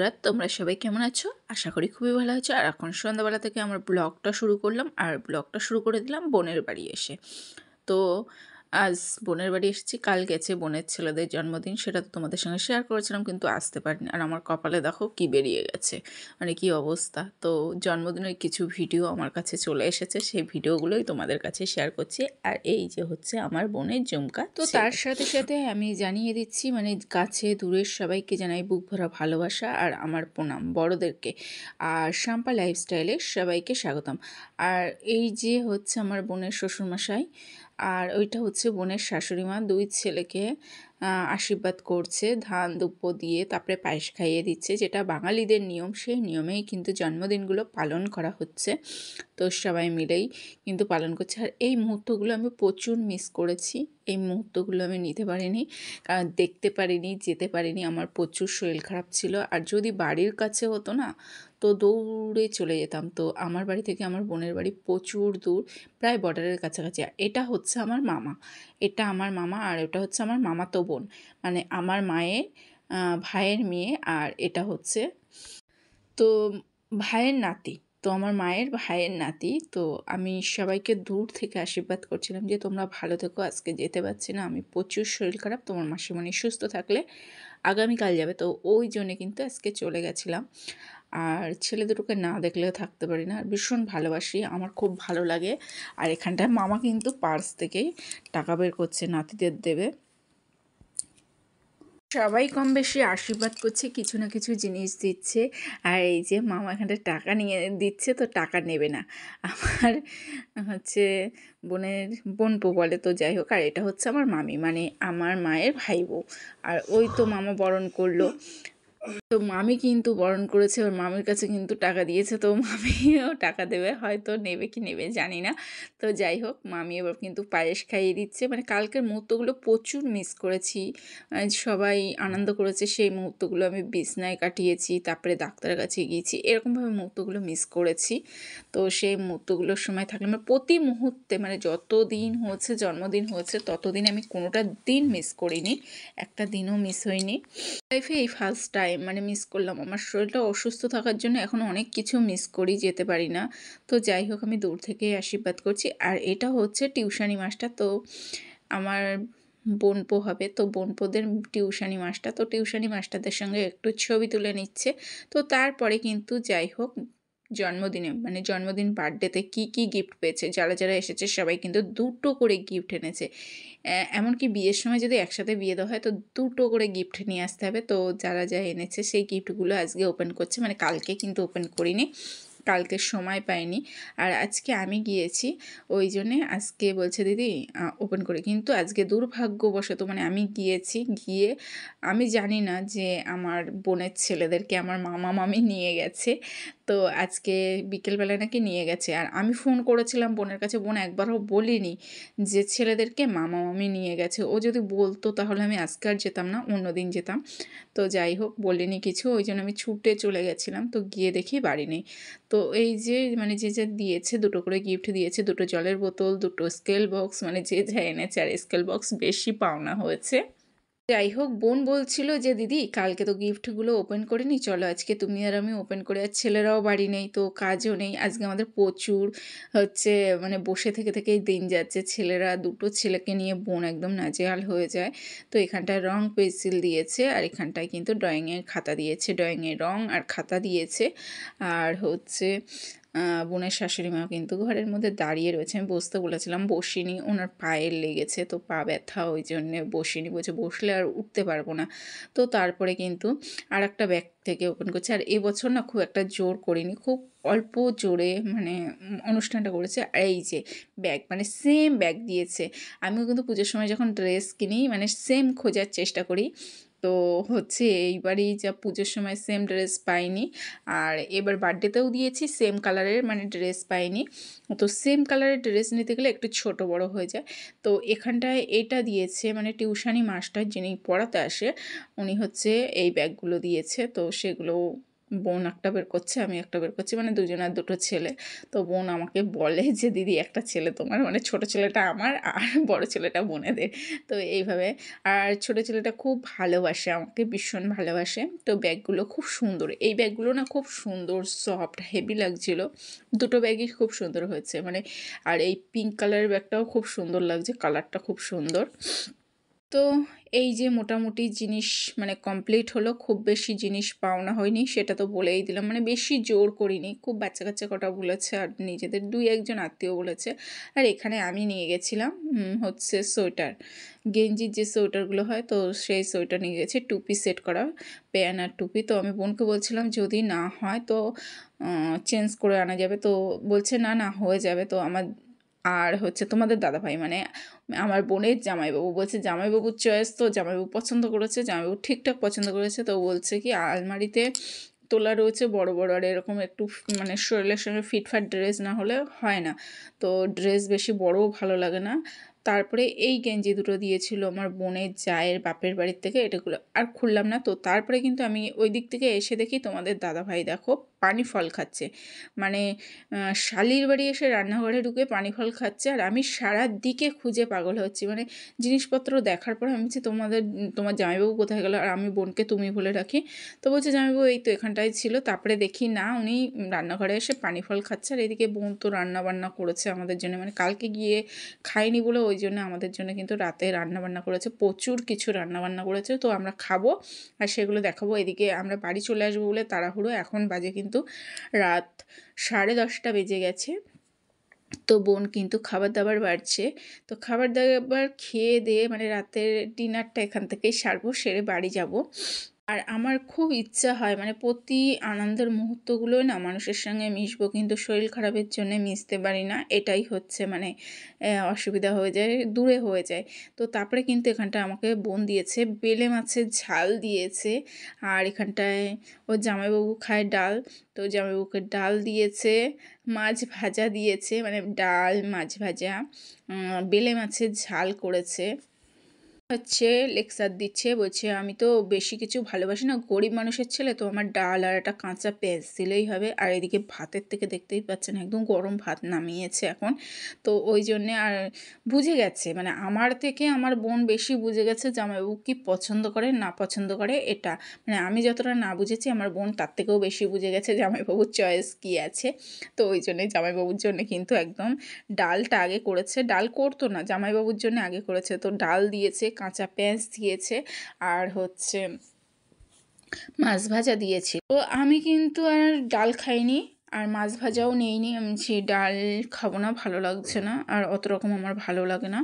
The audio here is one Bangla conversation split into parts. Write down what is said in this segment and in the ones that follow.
বন্ধুরা, তোমরা সবাই কেমন আছো? আশা করি খুবই ভালো আছো। আর এখন সন্ধ্যাবেলা থেকে আমার ব্লগটা শুরু করলাম, আর ব্লগটা শুরু করে দিলাম বোনের বাড়ি এসে। তো আজ বোনের বাড়ি এসেছি। কাল গেছে বোনের ছেলেদের জন্মদিন, সেটা তো তোমাদের সঙ্গে শেয়ার করেছিলাম, কিন্তু আসতে পারিনি। আর আমার কপালে দেখো কি বেরিয়ে গেছে, মানে কি অবস্থা। তো জন্মদিনের কিছু ভিডিও আমার কাছে চলে এসেছে, সেই ভিডিওগুলোই তোমাদের কাছে শেয়ার করছি। আর এই যে হচ্ছে আমার বোনের ঝুমকা। তো তার সাথে সাথে আমি জানিয়ে দিচ্ছি, মানে কাছে দূরের সবাইকে জানাই বুক ভরা ভালোবাসা আর আমার প্রণাম বড়দেরকে। আর শাম্পা লাইফস্টাইলে সবাইকে স্বাগতম। আর এই যে হচ্ছে আমার বোনের শ্বশুরমশাই, আর ওইটা হচ্ছে বোনের শাশুড়ি মা, দুই ছেলেকে আশীর্বাদ করছে ধান দুব্য দিয়ে, তারপরে পায়েস খাইয়ে দিচ্ছে, যেটা বাঙালিদের নিয়ম। সেই নিয়মেই কিন্তু জন্মদিনগুলো পালন করা হচ্ছে। তো সবাই মিলেই কিন্তু পালন করছে। আর এই মুহূর্তগুলো আমি প্রচুর মিস করেছি। এই মুহূর্তগুলো আমি নিতে পারিনি, কারণ দেখতে পারিনি, যেতে পারিনি। আমার প্রচুর শরীর খারাপ ছিল। আর যদি বাড়ির কাছে হতো না, তো দৌড়ে চলে যেতাম। তো আমার বাড়ি থেকে আমার বোনের বাড়ি প্রচুর দূর, প্রায় বর্ডারের কাছাকাছি। আর এটা হচ্ছে আমার মামা, এটা আমার মামা। আর এটা হচ্ছে আমার মামাতো বোন, মানে আমার মায়ের ভাইয়ের মেয়ে। আর এটা হচ্ছে তো ভাইয়ের নাতি, তো আমার মায়ের ভাইয়ের নাতি। তো আমি সবাইকে দূর থেকে আশীর্বাদ করছিলাম যে তোমরা ভালো থেকো। আজকে যেতে পারছি না, আমি প্রচুর শরীর খারাপ। তোমার মাসিমণি সুস্থ থাকলে আগামীকাল যাবে। তো ওই জন্যে কিন্তু আজকে চলে গেছিলাম। আর ছেলে দুটোকে না দেখলেও থাকতে পারি না, ভীষণ ভালোবাসি, আমার খুব ভালো লাগে। আর এখানটায় মামা কিন্তু পার্স থেকেই টাকা বের করছে, নাতিদের দেবে। সবাই কম বেশি আশীর্বাদ করছে, কিছু না কিছু জিনিস দিচ্ছে। আর এই যে মামা এখানটা টাকা নিয়ে দিচ্ছে, তো টাকা নেবে না। আমার হচ্ছে বোনের বোনপো বলে, তো যাই হোক। আর এটা হচ্ছে আমার মামি, মানে আমার মায়ের ভাই বউ। আর ওই তো মামা বরণ করলো, তো মামি কিন্তু বরণ করেছে, ওর মামির কাছে কিন্তু টাকা দিয়েছে। তো মামিও টাকা দেবে, হয়তো নেবে কি নেবে জানি না। তো যাই হোক, মামি এবার কিন্তু পায়েস খাইয়ে দিচ্ছে। মানে কালকের মুহূর্তগুলো প্রচুর মিস করেছি। সবাই আনন্দ করেছে, সেই মুহূর্তগুলো আমি বিছনায় কাটিয়েছি, তারপরে ডাক্তারের কাছে গিয়েছি, এরকমভাবে মুহূর্তগুলো মিস করেছি। তো সেই মুহূর্তগুলোর সময় থাকলে মানে প্রতি মুহূর্তে, মানে যত দিন হচ্ছে জন্মদিন হয়েছে ততদিন আমি কোনোটা দিন মিস করিনি, একটা দিনও মিস হয়নি। লাইফে এই ফার্স্ট টাইম মানে মিস করলাম। আমার শরীরটা অসুস্থ থাকার জন্য এখন অনেক কিছু মিস করি, যেতে পারি না। তো যাই হোক, আমি দূর থেকে আশীর্বাদ করছি। আর এটা হচ্ছে টিউশানি মাস্টার, তো আমার বোনপো হবে, তো বোনপোদের টিউশানি মাস্টার। তো টিউশানি মাস্টারদের সঙ্গে একটু ছবি তুলে নিচ্ছে। তো তারপরে কিন্তু যাই হোক, জন্মদিনে মানে জন্মদিন বার্থডেতে কি কি গিফট পেয়েছে, যারা যারা এসেছে সবাই কিন্তু দুটো করে গিফট এনেছে। এমনকি বিয়ের সময় যদি একসাথে বিয়ে দেওয়া হয়, তো দুটো করে গিফট নিয়ে আসতে হবে। তো যারা যা এনেছে সেই গিফটগুলো আজকে ওপেন করছে, মানে কালকে কিন্তু ওপেন করিনি, কালকে সময় পাইনি। আর আজকে আমি গিয়েছি, ওই জন্যে আজকে বলছে দিদি ওপেন করে। কিন্তু আজকে দুর্ভাগ্যবশত মানে আমি গিয়েছি, গিয়ে আমি জানি না যে আমার বোনের ছেলেদেরকে আমার মামা মামি নিয়ে গেছে। তো আজকে বিকেলবেলায় নাকি নিয়ে গেছে। আর আমি ফোন করেছিলাম বোনের কাছে, বোন একবারও বলিনি যে ছেলেদেরকে মামা মামি নিয়ে গেছে। ও যদি বলতো তাহলে আমি আজকে আর যেতাম না, অন্য দিন যেতাম। তো যাই হোক, বলিনি কিছু, ওই জন্য আমি ছুটে চলে গেছিলাম। তো গিয়ে দেখি বাড়ি নেই। তো এই যে মানে যে যা দিয়েছে, দুটো করে গিফট দিয়েছে, দুটো জলের বোতল, দুটো স্কেল বক্স, মানে যে যা এনেছে। আর স্কেল বক্স বেশি পাওনা হয়েছে। যাই হোক, বোন বলছিল যে দিদি কালকে তো গিফটগুলো ওপেন করিনি, চলো আজকে তুমি আর আমি ওপেন করে। আর ছেলেরাও বাড়ি নেই, তো কাজও নেই আজকে আমাদের প্রচুর হচ্ছে, মানে বসে থেকে থেকেই দিন যাচ্ছে। ছেলেরা, দুটো ছেলেকে নিয়ে বোন একদম নাজেহাল হয়ে যায়। তো এখানটায় রং পেন্সিল দিয়েছে, আর এখানটায় কিন্তু ড্রয়িংয়ের খাতা দিয়েছে, ড্রয়িংয়ের রং আর খাতা দিয়েছে। আর হচ্ছে বোনের শাশুড়ি মা কিন্তু ঘরের মধ্যে দাঁড়িয়ে রয়েছে। আমি বসতে বলেছিলাম, বসিনি, ওনার পায়ের লেগেছে, তো পা ব্যথা, ওই জন্যে বসিনি, বলছে বসলে আর উঠতে পারবো না। তো তারপরে কিন্তু আর একটা ব্যাগ থেকে ওপেন করছে। আর এবছর না খুব একটা জোর করিনি, খুব অল্প জোরে মানে অনুষ্ঠানটা করেছে। আর এই যে ব্যাগ, মানে সেম ব্যাগ দিয়েছে। আমিও কিন্তু পুজোর সময় যখন ড্রেস কিনি, মানে সেম খোঁজার চেষ্টা করি। তো হচ্ছে এইবারই যা পুজোর সময় সেম ড্রেস পাইনি, আর এবার বার্থডেতেও দিয়েছি সেম কালারের মানে ড্রেস পাইনি। তো সেম কালারের ড্রেস নিতে গেলে একটু ছোট বড় হয়ে যায়। তো এখানটায় এটা দিয়েছে, মানে টিউশানি মাস্টার যিনি পড়াতে আসে, উনি হচ্ছে এই ব্যাগগুলো দিয়েছে। তো সেগুলো বোন একটা বের করছে, আমি একটা বের করছি, মানে দুজনের দুটো ছেলে। তো বোন আমাকে বলে যে দিদি একটা ছেলে তোমার, মানে ছোটো ছেলেটা আমার আর বড় ছেলেটা বোনেদের। তো এইভাবে, আর ছোটো ছেলেটা খুব ভালোবাসে আমাকে, ভীষণ ভালোবাসে। তো ব্যাগগুলো খুব সুন্দর, এই ব্যাগগুলো না খুব সুন্দর, সফট, হেভি লাগছিল। দুটো ব্যাগই খুব সুন্দর হয়েছে, মানে আর এই পিঙ্ক কালারের ব্যাগটাও খুব সুন্দর লাগছে, কালারটা খুব সুন্দর। তো এই যে মোটামুটি জিনিস মানে কমপ্লিট হলো, খুব বেশি জিনিস পাওনা হয়নি, সেটা তো বলেই দিলাম, মানে বেশি জোর করিনি, খুব বাচ্চা কাচ্চা কটা বলেছে আর নিজেদের দুই একজন আত্মীয় বলেছে। আর এখানে আমি নিয়ে গেছিলাম হচ্ছে সোয়েটার, গেঞ্জির যে সোয়েটারগুলো হয়, তো সেই সোয়েটার নিয়ে গেছি, টুপি সেট করা, প্যান্ট আর টুপি। তো আমি বোনকে বলছিলাম যদি না হয় তো চেঞ্জ করে আনা যাবে, তো বলছে না না হয়ে যাবে। তো আমার আর হচ্ছে তোমাদের দাদাভাই, মানে আমার বোনের জামাইবাবু বলছে জামাইবাবুর চয়েস, তো জামাইবাবু পছন্দ করেছে, জামাইবাবু ঠিকঠাক পছন্দ করেছে। তো বলছে কি আলমারিতে তোলা রয়েছে বড় বড়, আর এরকম একটু মানে শরীরের সঙ্গে ফিটফাট ড্রেস না হলে হয় না, তো ড্রেস বেশি বড়ও ভালো লাগে না। তারপরে এই গেঞ্জি দুটো দিয়েছিল আমার বোনের জায়ের বাপের বাড়ির থেকে, এটাগুলো আর খুললাম না। তো তারপরে কিন্তু আমি ওই দিক থেকে এসে দেখি তোমাদের দাদাভাই দেখো পানি ফল খাচ্ছে, মানে শালির বাড়ি এসে রান্নাঘরে ঢুকে পানি ফল খাচ্ছে, আর আমি সারা দিকে খুঁজে পাগল হচ্ছি, মানে জিনিসপত্র দেখার পরে আমি বলছি তোমার জামাইবাবু কোথায় গেল, আর আমি বোনকে তুমি বলে রাখি। তো বলছে জামাইবাবু এই তো এখানটায় ছিল, তারপরে দেখি না উনি রান্নাঘরে এসে পানি ফল খাচ্ছে, আর এদিকে বোন তো রান্না বান্না করেছে আমাদের জন্য, মানে কালকে গিয়ে খাইনি বলে ওই জন্য আমাদের জন্য কিন্তু রাতে রান্না বান্না করেছে, প্রচুর কিছু রান্না বান্না করেছে, তো আমরা খাবো আর সেগুলো দেখাবো। এদিকে আমরা বাড়ি চলে আসবো বলে তাড়াহুড়ো, এখন বাজে কিন্তু রাত 10:30 বেজে গেছে। তো বোন কিন্তু খাবার দাবার বাড়ছে, তো খাবার দাবার খেয়ে দিয়ে মানে রাতের ডিনারটা এখান থেকেই সারবো, সেরে বাড়ি যাব। আর আমার খুব ইচ্ছা হয় মানে প্রতি আনন্দের মুহূর্তগুলোই না মানুষের সঙ্গে মিশবো, কিন্তু শরীর খারাপের জন্য মিশতে পারি না, এটাই হচ্ছে মানে অসুবিধা হয়ে যায়, দূরে হয়ে যায়। তো তারপরে কিন্তু এখানটা আমাকে বোন দিয়েছে বেলে মাছের ঝাল দিয়েছে, আর এখানটায় ওর জামাইবাবু খায় ডাল, তো জামাইবাবুকে ডাল দিয়েছে, মাছ ভাজা দিয়েছে, মানে ডাল মাছ ভাজা, বেলে মাছের ঝাল করেছে, হচ্ছে লেকচার দিচ্ছে, বলছে আমি তো বেশি কিছু ভালোবাসি না, গরিব মানুষের ছেলে, তো আমার ডাল আর একটা কাঁচা পেঁয়াজ দিলেই হবে। আর এদিকে ভাতের থেকে দেখতেই পাচ্ছেন একদম গরম ভাত নামিয়েছে এখন, তো ওই জন্যে আর বুঝে গেছে, মানে আমার থেকে আমার বোন বেশি বুঝে গেছে জামাইবাবু কি পছন্দ করে না পছন্দ করে, এটা মানে আমি যতটা না বুঝেছি আমার বোন তার থেকেও বেশি বুঝে গেছে জামাইবাবুর চয়েস কী আছে। তো ওই জন্যে জামাইবাবুর জন্য কিন্তু একদম ডালটা আগে করেছে, ডাল করতো না জামাইবাবুর জন্য আগে করেছে, তো ডাল দিয়েছে, কাঁচা পেঁয়াজ দিয়েছে, আর হচ্ছে মাছ ভাজা দিয়েছি। তো আমি কিন্তু আর ডাল খাইনি আর মাছ ভাজাও নেইনি, আমি যে ডাল খাবো না, ভালো লাগছে না, আর অত রকম আমার ভালো লাগে না।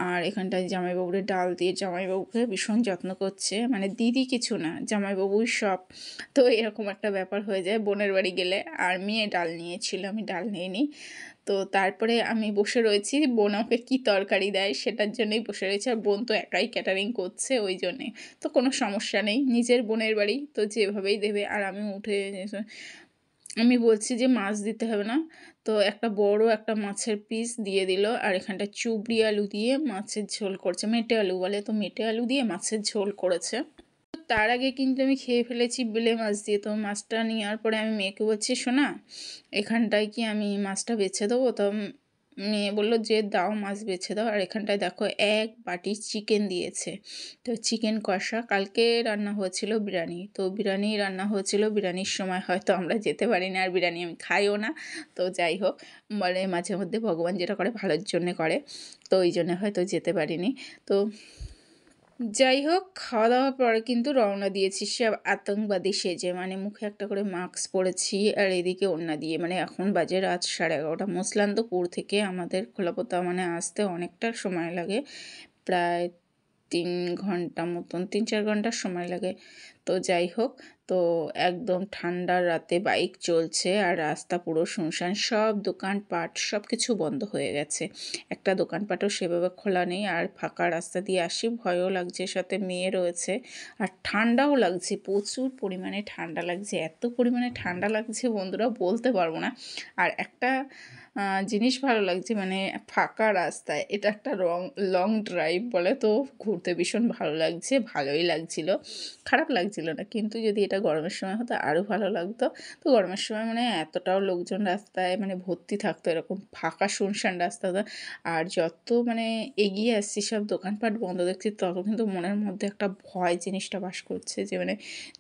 আর এখানটায় জামাইবাবুরে ডাল দিয়ে জামাইবাবুকে ভীষণ যত্ন করছে, মানে দিদি কিছু না জামাইবাবুই সব। তো এরকম একটা ব্যাপার হয়ে যায় বোনের বাড়ি গেলে। আর মেয়ে ডাল নিয়েছিল, আমি ডাল নিইনি। তো তারপরে আমি বসে রয়েছি, বোন আমাকে কী তরকারি দেয় সেটার জন্যই বসে রয়েছে, আর বোন তো একাই ক্যাটারিং করছে ওই জন্যে, তো কোনো সমস্যা নেই, নিজের বোনের বাড়ি তো যেভাবেই দেবে। আর আমি উঠে আমি বলছি যে মাছ দিতে হবে না, তো একটা বড় একটা মাছের পিস দিয়ে দিল, আর এখানটা চুবড়ি আলু দিয়ে মাছের ঝোল করছে, মেটে আলু বলে, তো মেটে আলু দিয়ে মাছের ঝোল করেছে। তার আগে কিন্তু আমি খেয়ে ফেলেছি বেলে মাছ দিয়ে, তো মাছটা নেওয়ার পরে আমি মেয়েকে বলছি শোনা এখানটায় কি আমি মাছটা বেছে দেবো, তো মেয়ে বললো যে দাও মাছ বেছে দাও। আর এখানটায় দেখো এক বাটি চিকেন দিয়েছে, তো চিকেন কষা, কালকে রান্না হয়েছিল বিরিয়ানি, তো বিরিয়ানি রান্না হয়েছিল, বিরিয়ানির সময় হয়তো আমরা যেতে পারি না, আর বিরিয়ানি আমি খাইও না। তো যাই হোক, বলে মাঝে মধ্যে ভগবান যেটা করে ভালোর জন্যে করে, তো ওই জন্য হয়তো যেতে পারিনি। তো যাই হোক, খাওয়া দাওয়ার পরে কিন্তু রওনা দিয়েছি সে আতঙ্কবাদী সেজে, মানে মুখে একটা করে মাস্ক পরেছি, আর এদিকে ওড়না দিয়ে, মানে এখন বাজে রাত 11:30। মুসলান্দপুর থেকে আমাদের খোলাপোতা মানে আসতে অনেকটা সময় লাগে, প্রায় 3 ঘন্টা মতন, 3-4 ঘন্টার সময় লাগে। তো যাই হোক, তো একদম ঠান্ডার রাতে বাইক চলছে আর রাস্তা পুরো শুনশান, সব দোকানপাট সব কিছু বন্ধ হয়ে গেছে, একটা দোকানপাটও সেভাবে খোলা নেই। আর ফাঁকা রাস্তা দিয়ে আসি, ভয়ও লাগছে, সাথে মেয়ে রয়েছে, আর ঠান্ডাও লাগছে, প্রচুর পরিমাণে ঠান্ডা লাগছে, এত পরিমাণে ঠান্ডা লাগছে বন্ধুরা বলতে পারবো না। আর একটা জিনিস ভালো লাগছে, মানে ফাঁকা রাস্তায় এটা একটা লং ড্রাইভ বলে, তো ঘুরতে ভীষণ ভালো লাগছে, ভালোই লাগছিল, খারাপ লাগছিল না। কিন্তু যদি এটা গরমের সময় হতো আরও ভালো লাগতো। তো গরমের সময় মানে এতটাও লোকজন রাস্তায় মানে ভর্তি থাকতো, এরকম ফাঁকা শুনশান রাস্তা হতো। আর যত মানে এগিয়ে আসছি সব দোকানপাট বন্ধ দেখছি, তত কিন্তু মনের মধ্যে একটা ভয় জিনিসটা বাস করছে যে মানে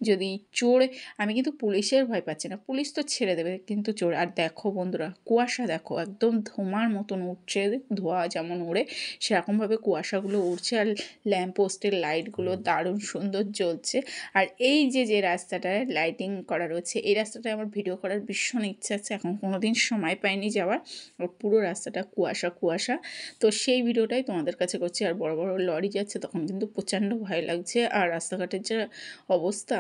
যদি চোর, আমি কিন্তু পুলিশের ভয় পাচ্ছি না, পুলিশ তো ছেড়ে দেবে, কিন্তু চোর। আর দেখো বন্ধুরা, কুয়াশা দেখো একদম ধোঁয়ার মতন উঠছে, ধোঁয়া যেমন ওড়ে সেরকমভাবে কুয়াশাগুলো উড়ছে, আর ল্যাম্পপোস্টের লাইটগুলো দারুণ সুন্দর জ্বলছে। আর এই যে রাস্তাটায় লাইটিং করা রয়েছে, এই রাস্তাটায় আমার ভিডিও করার ভীষণ ইচ্ছা আছে, এখন কোনো দিন সময় পাইনি যাওয়ার। আর পুরো রাস্তাটা কুয়াশা কুয়াশা, তো সেই ভিডিওটাই তোমাদের কাছে করছি। আর বড় বড় লরি যাচ্ছে, তখন কিন্তু প্রচণ্ড ভয় লাগছে। আর রাস্তাঘাটের যা অবস্থা,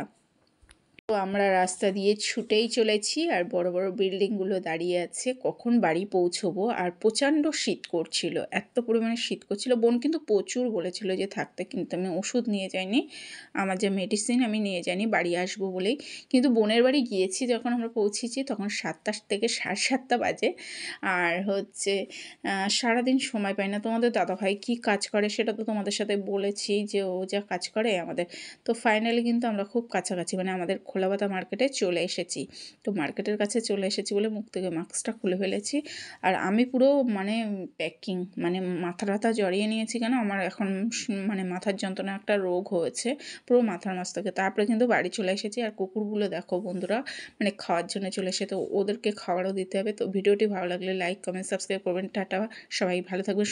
তো আমরা রাস্তা দিয়ে ছুটেই চলেছি, আর বড় বড় বিল্ডিংগুলো দাঁড়িয়ে আছে, কখন বাড়ি পৌঁছবো। আর প্রচণ্ড শীত করছিল, এত পরিমাণে শীত করছিল। বোন কিন্তু প্রচুর বলেছিল যে থাকতে, কিন্তু আমি ওষুধ নিয়ে যাইনি, আমার যে মেডিসিন আমি নিয়ে যাইনি, বাড়ি আসবো বলেই। কিন্তু বোনের বাড়ি গিয়েছি যখন আমরা পৌঁছেছি, তখন 7টা থেকে 7:30 বাজে। আর হচ্ছে সারাদিন সময় পাই না। তোমাদের দাদাভাই কী কাজ করে সেটা তো তোমাদের সাথে বলেছি, যে ও যা কাজ করে আমাদের। তো ফাইনালি কিন্তু আমরা খুব কাছাকাছি, মানে আমাদের খোলাবাতা মার্কেটে চলে এসেছি। তো মার্কেটের কাছে চলে এসেছি বলে মুখ থেকে মাস্কটা খুলে ফেলেছি। আর আমি পুরো মানে প্যাকিং, মানে মাথা টাথা জড়িয়ে নিয়েছি, কেন আমার এখন মানে মাথার যন্ত্রণা একটা রোগ হয়েছে, পুরো মাথার মস্তকে। তারপরে কিন্তু বাড়ি চলে এসেছি। আর কুকুরগুলো দেখো বন্ধুরা, মানে খাওয়ার জন্য চলে এসে, তো ওদেরকে খাবারও দিতে হবে। তো ভিডিওটি ভালো লাগলে লাইক কমেন্ট সাবস্ক্রাইব করবেন। টাটা, সবাই ভালো থাকবেন।